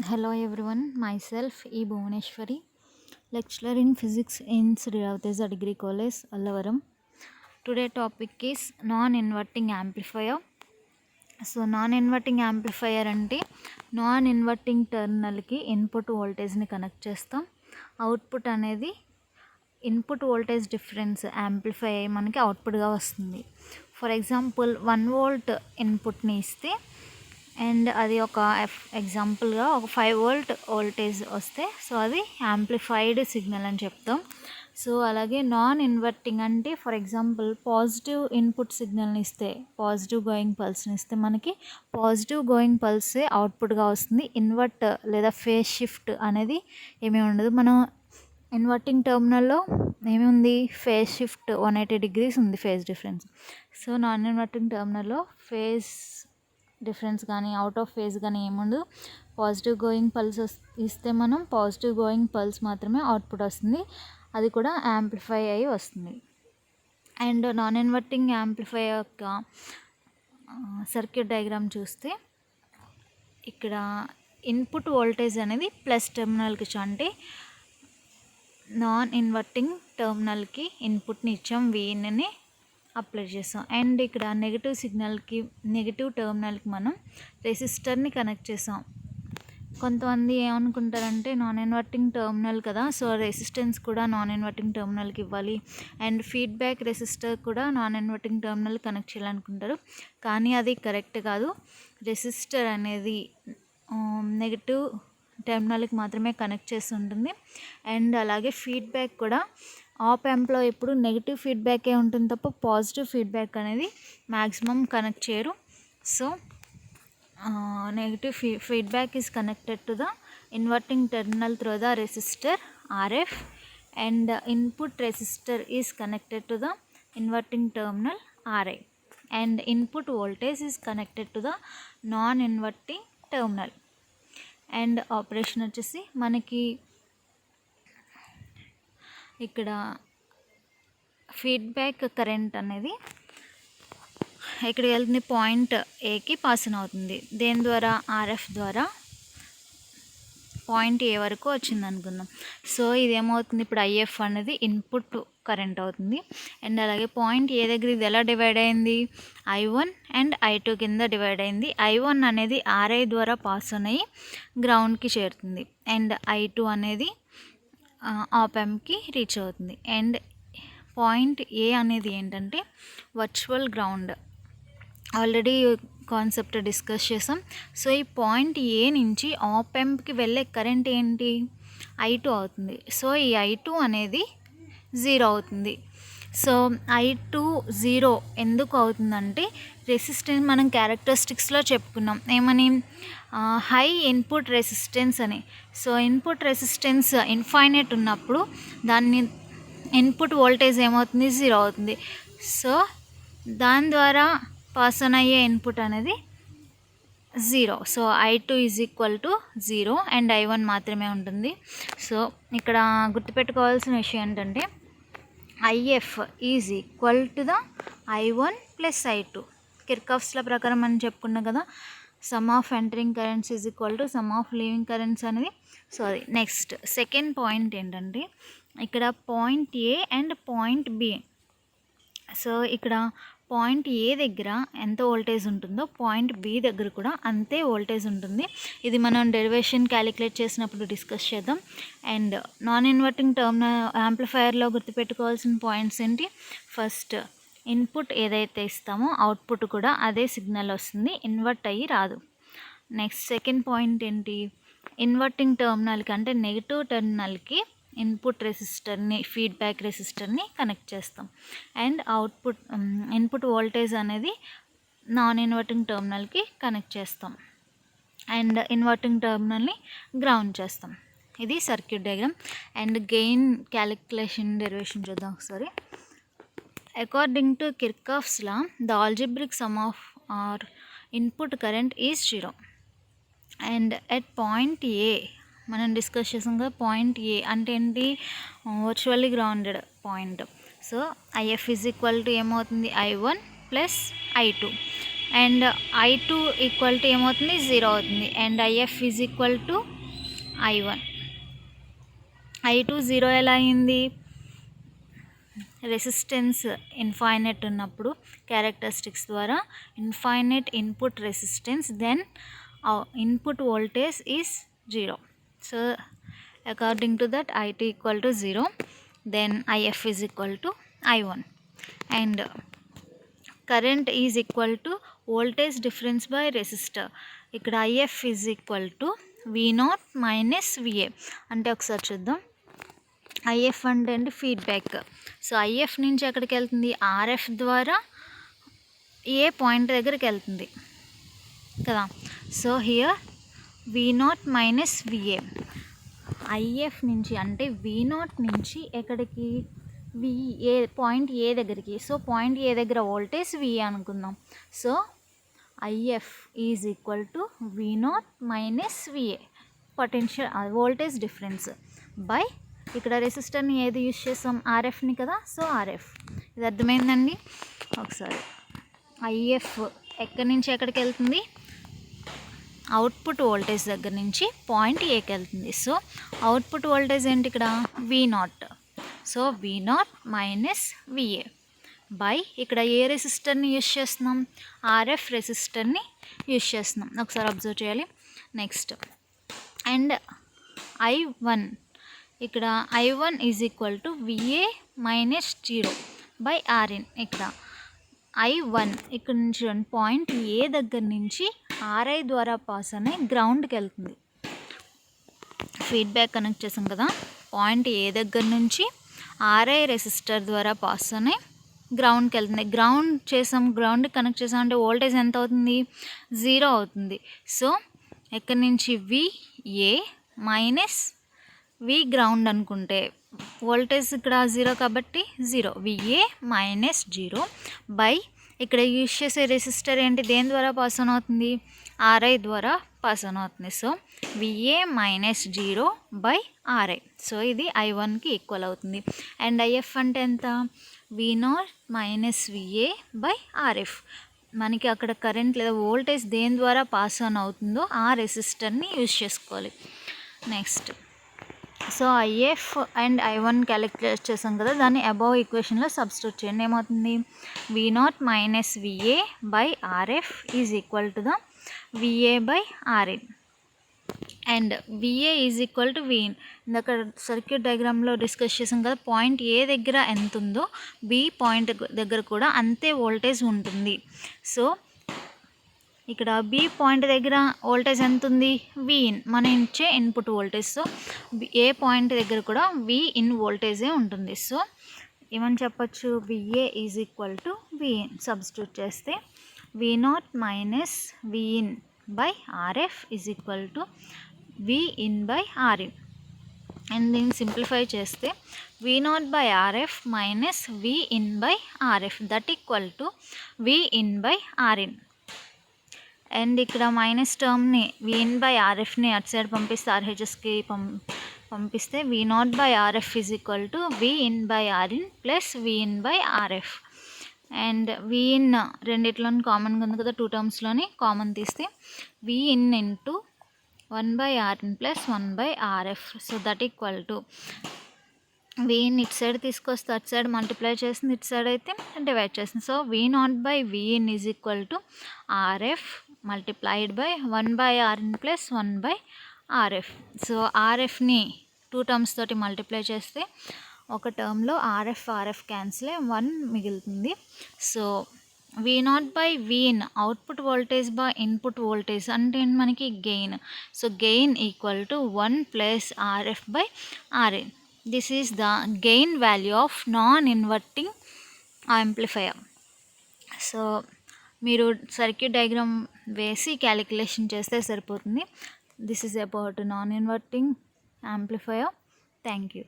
Hello everyone, myself E. Bhuvaneshwari, lecturer in physics in Sri Ravtesa Degree College, Allavaram. Today topic is non-inverting amplifier. So non inverting amplifier అంటే non inverting టెర్మినల్కి input వోల్టేజ్ని connect చేస్తాం. Output అనేది input voltage difference amplify అయ్యి మనకి అవుట్పుట్గా వస్తుంది. For example 1 volt ఇన్పుట్ని ఇస్తే and అది ఒక ఎగ్జాంపుల్గా ఒక 5 వోల్ట్ వోల్టేజ్ వస్తే సో అది యాంప్లిఫైడ్ సిగ్నల్ అని చెప్తాం. సో అలాగే నాన్ ఇన్వర్టింగ్ అంటే ఫర్ ఎగ్జాంపుల్ పాజిటివ్ ఇన్పుట్ సిగ్నల్ని ఇస్తే పాజిటివ్ గోయింగ్ పల్స్ని ఇస్తే మనకి పాజిటివ్ గోయింగ్ పల్సే అవుట్పుట్గా వస్తుంది. ఇన్వర్ట్ లేదా ఫేజ్ షిఫ్ట్ అనేది ఏమీ ఉండదు. మనం ఇన్వర్టింగ్ టెర్మినల్లో ఏముంది, ఫేజ్ షిఫ్ట్ 180 degrees ఉంది, phase difference. So non inverting టెర్మినల్లో ఫేజ్ డిఫరెన్స్ కానీ అవుట్ ఆఫ్ ఫేజ్ కానీ ఏముండదు. పాజిటివ్ గోయింగ్ పల్స్ ఇస్తే మనం పాజిటివ్ గోయింగ్ పల్స్ మాత్రమే అవుట్పుట్ వస్తుంది, అది కూడా యాంప్లిఫై అయ్యి వస్తుంది. అండ్ నాన్ ఇన్వర్టింగ్ యాంప్లిఫై యొక్క సర్క్యూట్ డయాగ్రామ్ చూస్తే ఇక్కడ ఇన్పుట్ వోల్టేజ్ అనేది ప్లస్ టెర్మినల్కి అంటే నాన్ ఇన్వర్టింగ్ టెర్మినల్కి ఇన్పుట్ని ఇచ్చాం, వీన్ని అప్లై చేస్తాం. అండ్ ఇక్కడ నెగిటివ్ సిగ్నల్కి నెగిటివ్ టెర్మినల్కి మనం రెసిస్టర్ని కనెక్ట్ చేసాం. కొంతమంది ఏమనుకుంటారంటే నాన్ ఇన్వర్టింగ్ టెర్మినల్ కదా, సో రెసిస్టెన్స్ కూడా నాన్ ఇన్వర్టింగ్ టెర్మినల్కి ఇవ్వాలి అండ్ ఫీడ్బ్యాక్ రెసిస్టర్ కూడా నాన్ ఇన్వర్టింగ్ టెర్మినల్ కనెక్ట్ చేయాలనుకుంటారు, కానీ అది కరెక్ట్ కాదు. రెసిస్టర్ అనేది నెగిటివ్ టెర్మినల్కి మాత్రమే కనెక్ట్ చేసి ఉంటుంది. అండ్ అలాగే ఫీడ్బ్యాక్ కూడా ఆప్ యాంప్లో ఎప్పుడు నెగిటివ్ ఫీడ్బ్యాకే ఉంటుంది తప్ప పాజిటివ్ ఫీడ్బ్యాక్ అనేది మ్యాక్సిమం కనెక్ట్ చేయరు. So negative feedback is connected to the inverting terminal through the resistor RF and input resistor is connected to the inverting terminal RI and input voltage is connected to the non inverting terminal. And operation వచ్చేసి మనకి ఇక్కడ feedback current అనేది ఇక్కడికి వెళ్తుంది, point ఏకి pass అవుతుంది. దేని ద్వారా, RF ద్వారా పాయింట్ ఏ వరకు వచ్చింది అనుకుందాం. సో ఇది ఏమవుతుంది, ఇప్పుడు IF అనేది ఇన్పుట్ కరెంట్ అవుతుంది. అండ్ అలాగే పాయింట్ ఏ దగ్గర ఇది ఎలా డివైడ్ అయింది, I1 అండ్ I2 కింద డివైడ్ అయింది. I1 అనేది RI ద్వారా పాస్ అయ్యి గ్రౌండ్కి చేరుతుంది అండ్ I2 అనేది ఆప్ యాంప్కి రీచ్ అవుతుంది. అండ్ పాయింట్ ఏ అనేది ఏంటంటే virtual ground, already concept discuss చేసాం. సో ఈ పాయింట్ ఏ నుంచి ఆప్ యాంప్కి వెళ్ళే కరెంట్ ఏంటి, I2 అవుతుంది. సో ఈ I2 అనేది 0 అవుతుంది. సో I2 0 ఎందుకు అవుతుందంటే రెసిస్టెన్స్ మనం క్యారెక్టరిస్టిక్స్లో చెప్పుకున్నాం ఏమని, హై ఇన్పుట్ రెసిస్టెన్స్ అని. సో ఇన్పుట్ రెసిస్టెన్స్ ఇన్ఫైనైట్ ఉన్నప్పుడు దాన్ని ఇన్పుట్ వోల్టేజ్ ఏమవుతుంది, 0 అవుతుంది. సో దాని ద్వారా పాస్ అయ్యే ఇన్పుట్ అనేది 0. So I2 is equal to 0 and I1 మాత్రమే ఉంటుంది. సో ఇక్కడ గుర్తుపెట్టుకోవాల్సిన విషయం ఏంటంటే IF is equal to the I1 plus I2. Kirchhoff's law ప్రకారం మనం చెప్పుకున్నాం కదా, sum of entering currents is equal to sum of leaving currents అనేది. సో అది నెక్స్ట్ సెకండ్ పాయింట్ ఏంటంటే ఇక్కడ point A and point B. So ఇక్కడ point A దగ్గర ఎంత వోల్టేజ్ ఉంటుందో పాయింట్ బి దగ్గర కూడా అంతే వోల్టేజ్ ఉంటుంది. ఇది మనం డెరివేషన్ క్యాలిక్యులేట్ చేసినప్పుడు డిస్కస్ చేద్దాం. అండ్ నాన్ ఇన్వర్టింగ్ టెర్మినల్ యాంప్లిఫైయర్లో గుర్తుపెట్టుకోవాల్సిన పాయింట్స్ ఏంటి, ఫస్ట్ ఇన్పుట్ ఏదైతే ఇస్తామో అవుట్పుట్ కూడా అదే సిగ్నల్ వస్తుంది, ఇన్వర్ట్ అయ్యి రాదు. నెక్స్ట్ సెకండ్ పాయింట్ ఏంటి, ఇన్వర్టింగ్ టెర్మినల్కి అంటే నెగిటివ్ టెర్మినల్కి ఇన్పుట్ రెసిస్టర్ని ఫీడ్బ్యాక్ రెసిస్టర్ని కనెక్ట్ చేస్తాం అండ్ అవుట్పుట్ ఇన్పుట్ వోల్టేజ్ అనేది నాన్ ఇన్వర్టింగ్ టెర్మినల్కి కనెక్ట్ చేస్తాం అండ్ ఇన్వర్టింగ్ టెర్మినల్ని గ్రౌండ్ చేస్తాం. ఇది circuit diagram. And gain calculation derivation చూద్దాం ఒకసారి. According to Kirchhoff's law the algebraic sum of or input current is 0 and at point A మనం discuss చేసాం కదా, పాయింట్ ఏ అంటే ఏంటి, virtually grounded point. So IF is equal to ఏమవుతుంది, I1 plus I2. And I2 equal to ఏమవుతుంది 0 అవుతుంది. And IF is equal to I1. I2 0 ఎలా అయింది? రెసిస్టెన్స్ ఇన్ఫైనైట్ ఉన్నప్పుడు క్యారెక్టరిస్టిక్స్ ద్వారా infinite input resistance, then input voltage is 0. So according to that I2 equal to 0, then IF is equal to I1. And current is equal to voltage difference by resistor. ఇక్కడ IF is equal to V0 minus VA. అంటే ఒకసారి చూద్దాం. IF అంటే ఏంటి? Feedback. So IF నుంచి ఎక్కడికి వెళ్తుంది? RF ద్వారా ఏ పాయింట్ దగ్గరికి వెళ్తుంది కదా. So here V0 minus VA. IF నుంచి అంటే V0 నుంచి ఎక్కడికి? పాయింట్ ఏ దగ్గరికి. సో పాయింట్ ఏ దగ్గర వోల్టేజ్ VA అనుకుందాం. So IF is equal to V0 minus VA, potential voltage difference by, ఇక్కడ రెసిస్టర్ని ఏది యూజ్ చేస్తాం? RFని కదా. So RF. ఇది అర్థమైందండి. ఒకసారి IF ఎక్కడి నుంచి ఎక్కడికి వెళ్తుంది? అవుట్పుట్ వోల్టేజ్ దగ్గర నుంచి పాయింట్ ఏకి వెళ్తుంది. సో అవుట్పుట్ వోల్టేజ్ ఏంటి ఇక్కడ? V0. So V0 minus VA by, ఇక్కడ ఏ రెసిస్టర్ని యూజ్ చేస్తున్నాం? RF రెసిస్టర్ని యూజ్ చేస్తున్నాం. ఒకసారి అబ్జర్వ్ చేయాలి. నెక్స్ట్ అండ్ I1, ఇక్కడ I1 is equal to VA minus 0 by RN. ఇక్కడ I1 ఇక్కడ నుంచి పాయింట్ ఏ దగ్గర నుంచి RI ద్వారా పాస్ అనే గ్రౌండ్కి వెళ్తుంది. ఫీడ్బ్యాక్ కనెక్ట్ చేసాం కదా, పాయింట్ ఏ దగ్గర నుంచి RI రెసిస్టర్ ద్వారా పాస్ అనే గ్రౌండ్కి వెళ్తుంది. గ్రౌండ్ చేసాం, గ్రౌండ్ కనెక్ట్ చేసాం అంటే వోల్టేజ్ ఎంత అవుతుంది? 0 అవుతుంది. సో ఎక్కడి నుంచి? VA మైనస్ V గ్రౌండ్ అనుకుంటే వోల్టేజ్ ఇక్కడ 0 కాబట్టి 0, VA మైనస్ 0 బై, ఇక్కడ యూజ్ చేసే రెసిస్టర్ ఏంటి? దేని ద్వారా పాస్ ఆన్ అవుతుంది? RI ద్వారా పాస్ ఆన్ అవుతుంది. So VA minus 0 by RI. So ఇది I1కి ఈక్వల్ అవుతుంది. అండ్ IF అంటే ఎంత? V0 minus VA by RF. మనకి అక్కడ కరెంట్ లేదా వోల్టేజ్ దేని ద్వారా పాస్ ఆన్ అవుతుందో ఆ రెసిస్టర్ని యూజ్ చేసుకోవాలి. Next so IF and I1 calculate చేసాం కదా, దాన్ని అబౌవ్ ఈక్వేషన్లో సబ్స్టిట్యూట్ చేయండి. ఏమవుతుంది? V0 minus VA by RF is equal to the VA by RN. And VA is equal to VIN. ఇందాక సర్క్యూట్ డయాగ్రామ్లో డిస్కస్ చేసాం కదా, పాయింట్ ఏ దగ్గర ఎంత ఉందో B పాయింట్ దగ్గర కూడా అంతే వోల్టేజ్ ఉంటుంది. సో ఇక్కడ B పాయింట్ దగ్గర వోల్టేజ్ ఎంత ఉంది? VIN, మనం ఇచ్చే ఇన్పుట్ వోల్టేజ్. సో ఏ పాయింట్ దగ్గర కూడా VIN వోల్టేజే ఉంటుంది. సో ఏమని చెప్పచ్చు? VA is equal to VIN. Substitute చేస్తే V0 minus VIN by RF is equal to VIN by RN. And దీన్ని సింప్లిఫై చేస్తే V0 by RF minus VIN by RF that equal to VIN by RN. And ఇక్కడ minus టర్మ్ని VIN by RFని అటు side పంపిస్తే RHSకి పంపిస్తే V0 by RF is equal to VIN by RN plus VIN by RF. And VIN రెండిట్లోని కామన్గా ఉంది కదా, 2 టర్మ్స్లోని common తీస్తే VIN into 1 by RN plus 1 by RF. So that equal to VIN ఇటు side తీసుకొస్తే అటు సైడ్ మల్టిప్లై చేస్తుంది, ఇటు side అయితే డివైడ్ చేస్తుంది. So V0 by VIN is equal to RF multiplied by 1 by RN plus 1 by RF. So RFని 2 terms తోటి multiply చేస్తే ఒక టర్మ్లో RF క్యాన్సిల్ 1 మిగులుతుంది. So V0 by VIN output voltage by input voltage అంటే మనకి gain. So gain equal to 1 plus RF by RN. This is the gain value of non inverting amplifier. So మీరు circuit diagram వేసి calculation చేస్తే సరిపోతుంది. This is about non inverting amplifier. Thank you.